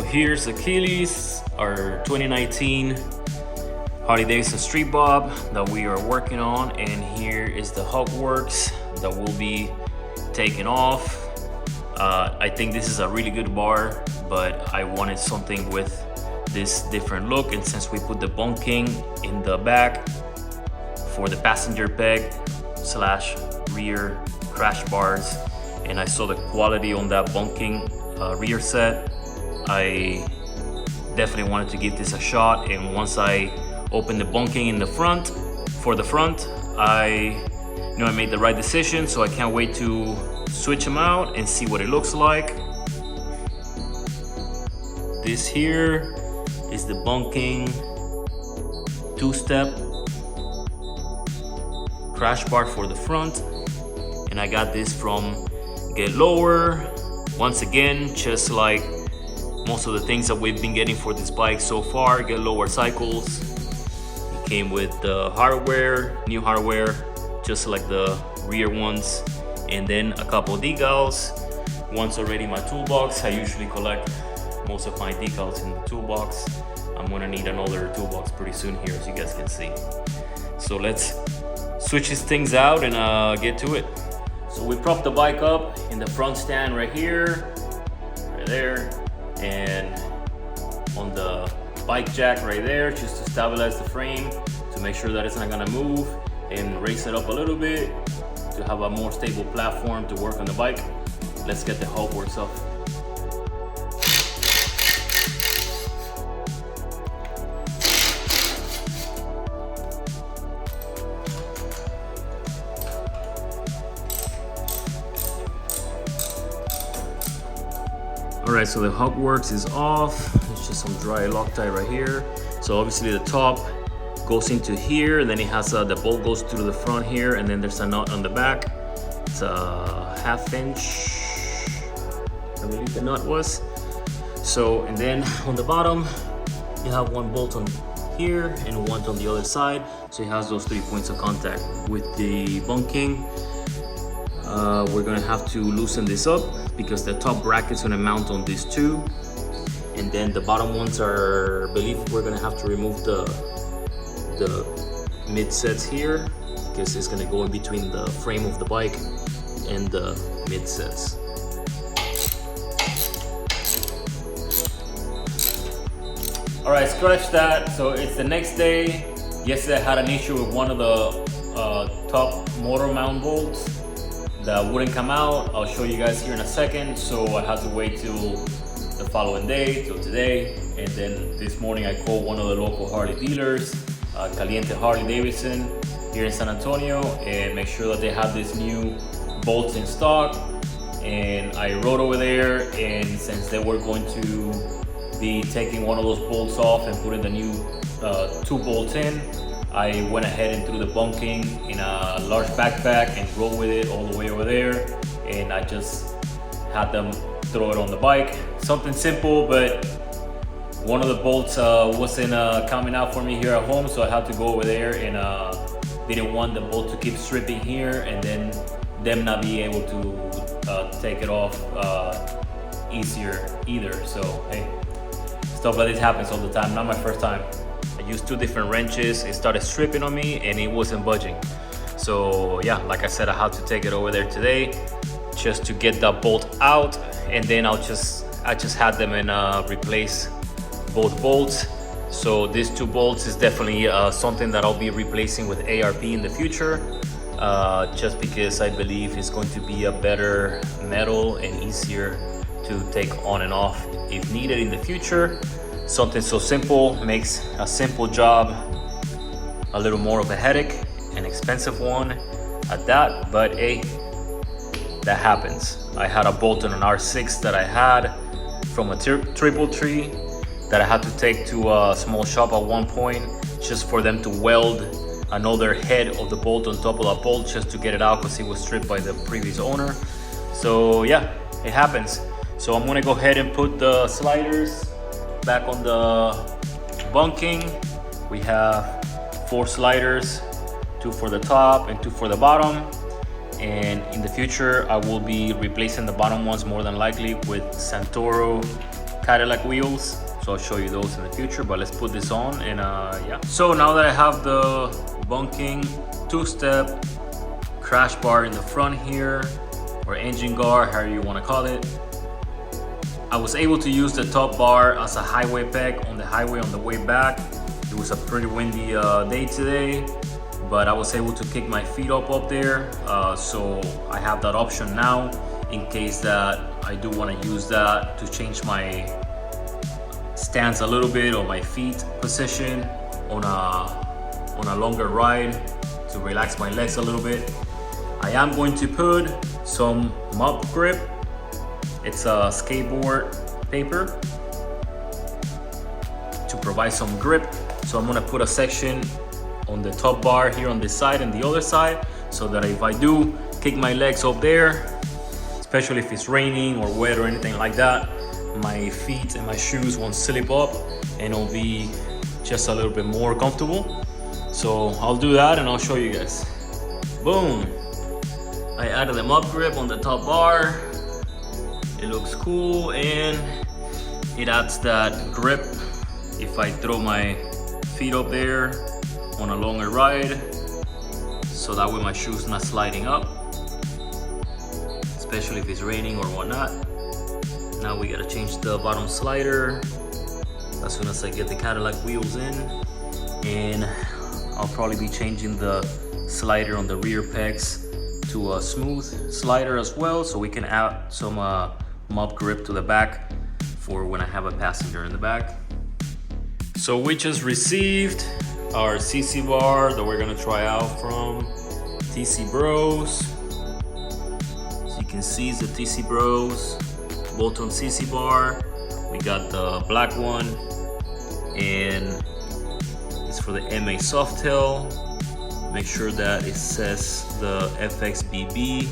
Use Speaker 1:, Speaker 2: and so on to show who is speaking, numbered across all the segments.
Speaker 1: here's Achilles, our 2019 Harley Davidson Streetbob that we are working on, and here is the hub works that will be taken off. I think this is a really good bar, but I wanted something with this different look, and since we put the BungKing in the back for the passenger peg slash rear crash bars, and I saw the quality on that BungKing rear set, I definitely wanted to give this a shot. And once I opened the BungKing in the front, for the front, I know I made the right decision, so I can't wait to switch them out and see what it looks like. This here is the BungKing two-step crash bar for the front, and I got this from Get Lower. Once again, just like most of the things that we've been getting for this bike so far, Get Lower cycles. It came with the hardware, new hardware, just like the rear ones, and then a couple of decals. One's already in my toolbox. I usually collect most of my decals in the toolbox. I'm gonna need another toolbox pretty soon here, as you guys can see. So let's switch these things out and get to it. So we propped the bike up in the front stand right here, right there, and on the bike jack right there, just to stabilize the frame, to make sure that it's not gonna move, and raise it up a little bit to have a more stable platform to work on the bike. Let's get the hub works up. Alright, so the hub works is off. It's just some dry Loctite right here. So obviously the top goes into here, and then it has the bolt goes through the front here, and then there's a nut on the back. It's a 1/2 inch, I believe the nut was. So, and then on the bottom, you have one bolt on here and one on the other side. So it has those 3 points of contact. With the BungKing, we're gonna have to loosen this up because the top bracket's gonna mount on these two, and then the bottom ones are, I believe we're gonna have to remove the mid sets here, because it's gonna go in between the frame of the bike and the mid sets. All right, scratch that. So it's the next day. Yesterday I had an issue with one of the top motor mount bolts that wouldn't come out. I'll show you guys here in a second. So I had to wait till the following day, till today. And then this morning I called one of the local Harley dealers, Caliente Harley Davidson here in San Antonio, and make sure that they have this new bolts in stock. And I rode over there, and since they were going to be taking one of those bolts off and putting the new 2 bolts in, I went ahead and threw the BungKing in a large backpack and rode with it all the way over there, and I just had them throw it on the bike. Something simple, but one of the bolts wasn't coming out for me here at home, so I had to go over there, and didn't want the bolt to keep stripping here and then them not be able to take it off easier either. So hey, stuff like this happens all the time, not my first time. I used 2 different wrenches, it started stripping on me and it wasn't budging. So yeah, like I said, I had to take it over there today just to get that bolt out, and then I just had them and replace both bolts. So these 2 bolts is definitely something that I'll be replacing with ARP in the future, just because I believe it's going to be a better metal and easier to take on and off if needed in the future. Something so simple makes a simple job a little more of a headache, an expensive one at that, but hey, that happens. I had a bolt on an R6 that I had from a triple tree that I had to take to a small shop at one point just for them to weld another head of the bolt on top of that bolt just to get it out, because it was stripped by the previous owner. So yeah, it happens. So I'm gonna go ahead and put the sliders back on the BungKing. We have 4 sliders, 2 for the top and 2 for the bottom. And in the future, I will be replacing the bottom ones more than likely with Santoro Cadillac wheels, so I'll show you those in the future, but let's put this on and yeah. So now that I have the BungKing two-step crash bar in the front here, or engine guard, however you want to call it, I was able to use the top bar as a highway peg on the highway on the way back. It was a pretty windy day today, but I was able to kick my feet up there, so I have that option now in case that I do want to use that to change my stance a little bit, or my feet position on a longer ride, to relax my legs a little bit. I am going to put some mop grip. It's a skateboard paper to provide some grip. So I'm gonna put a section on the top bar here on this side and the other side, so that if I do kick my legs up there, especially if it's raining or wet or anything like that, my feet and my shoes won't slip up and it'll be just a little bit more comfortable. So I'll do that and I'll show you guys. Boom! I added the mop grip on the top bar. It looks cool and it adds that grip if I throw my feet up there on a longer ride, so that way my shoes not sliding up, especially if it's raining or whatnot. Now we gotta change the bottom slider as soon as I get the Cadillac wheels in, and I'll probably be changing the slider on the rear pegs to a smooth slider as well, so we can add some mop grip to the back for when I have a passenger in the back. So we just received our Sissy Bar that we're gonna try out from TC Bros. So you can see it's the TC Bros bolt-on Sissy Bar. We got the black one, and it's for the MA Softail. Make sure that it says the FXBB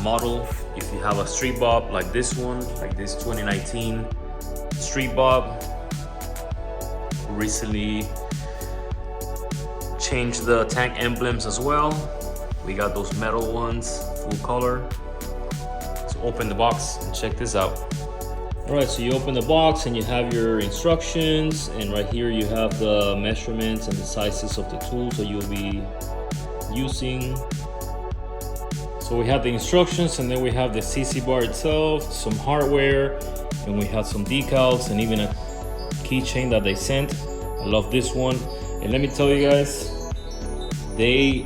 Speaker 1: model. If you have a Streetbob like this one, like this 2019 Streetbob, recently changed the tank emblems as well. We got those metal ones, full color. So open the box and check this out. All right, so you open the box and you have your instructions, and right here you have the measurements and the sizes of the tools that you'll be using. So we have the instructions, and then we have the Sissy Bar itself, some hardware, and we have some decals and even a keychain that they sent. I love this one, and let me tell you guys, they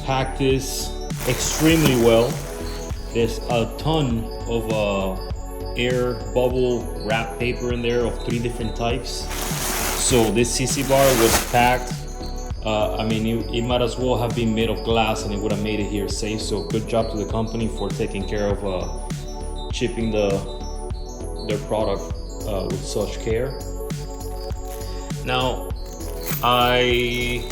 Speaker 1: packed this extremely well. There's a ton of air bubble wrap paper in there of 3 different types. So this Sissy Bar was packed. I mean, it might as well have been made of glass and it would have made it here safe. So good job to the company for taking care of shipping their product with such care. Now, I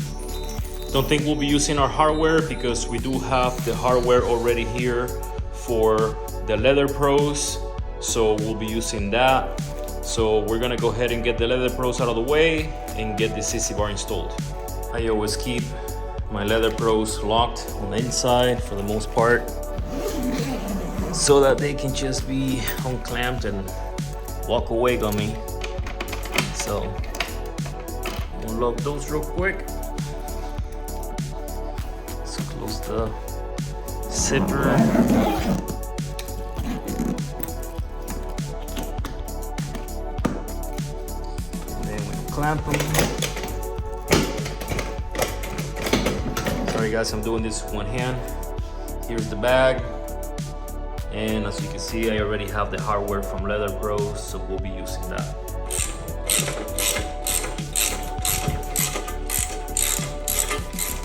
Speaker 1: don't think we'll be using our hardware because we do have the hardware already here for the LeatherPros. So we'll be using that. So we're gonna go ahead and get the LeatherPros out of the way and get the Sissy Bar installed. I always keep my LeatherPros locked on the inside for the most part, so that they can just be unclamped and walk away on me. So unlock those real quick. So close the zipper. Clamp them. Sorry guys, I'm doing this with one hand. Here's the bag, and as you can see, I already have the hardware from LeatherPros, so we'll be using that.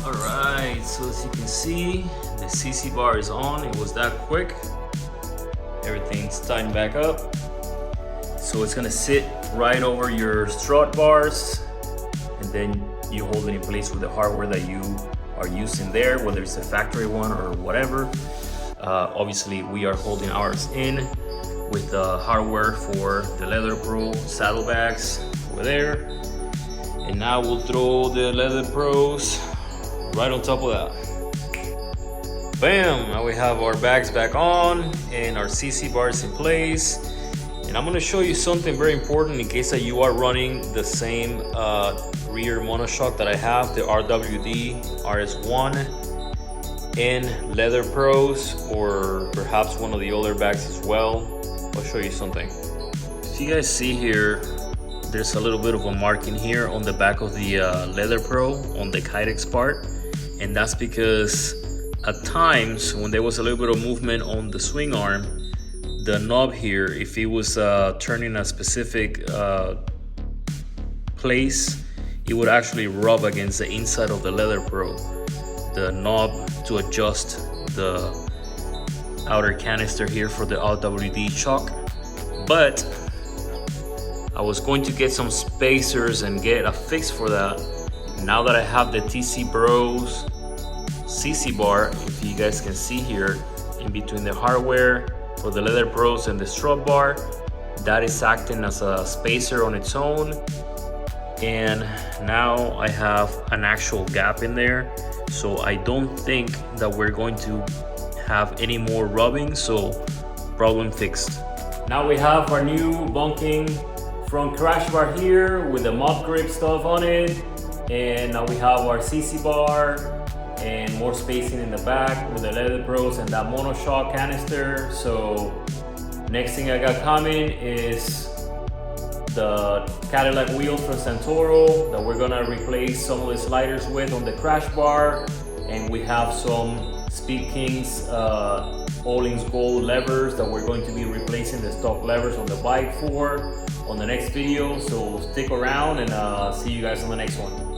Speaker 1: Alright, so as you can see, the Sissy Bar is on. It was that quick. Everything's tightened back up. So it's gonna sit right over your strut bars, and then you hold it in place with the hardware that you are using there, whether it's a factory one or whatever. Obviously, we are holding ours in with the hardware for the LeatherPro SaddleBags over there. And now we'll throw the LeatherPros right on top of that. Bam! Now we have our bags back on and our Sissy Bars in place. And I'm gonna show you something very important in case that you are running the same rear monoshock that I have, the RWD RS1 in LeatherPros, or perhaps one of the older bags as well. I'll show you something. If you guys see here, there's a little bit of a marking here on the back of the LeatherPro on the Kydex part, and that's because at times when there was a little bit of movement on the swing arm, the knob here, if it was turning a specific place, it would actually rub against the inside of the LeatherPro, the knob to adjust the outer canister here for the RWD shock. But I was going to get some spacers and get a fix for that. Now that I have the TC Bros Sissy Bar, if you guys can see here, in between the hardware for the LeatherPros and the strut bar, that is acting as a spacer on its own. And now I have an actual gap in there, so I don't think that we're going to have any more rubbing, so problem fixed. Now we have our new BungKing front crash bar here with the mop grip stuff on it, and now we have our Sissy bar and more spacing in the back with the LeatherPros and that Monoshock canister. So next thing I got coming is the Cadillac wheels from Santoro that we're gonna replace some of the sliders with on the crash bar, and we have some Speed Kings Ohlins Gold levers that we're going to be replacing the stock levers on the bike for on the next video. So stick around and see you guys on the next one.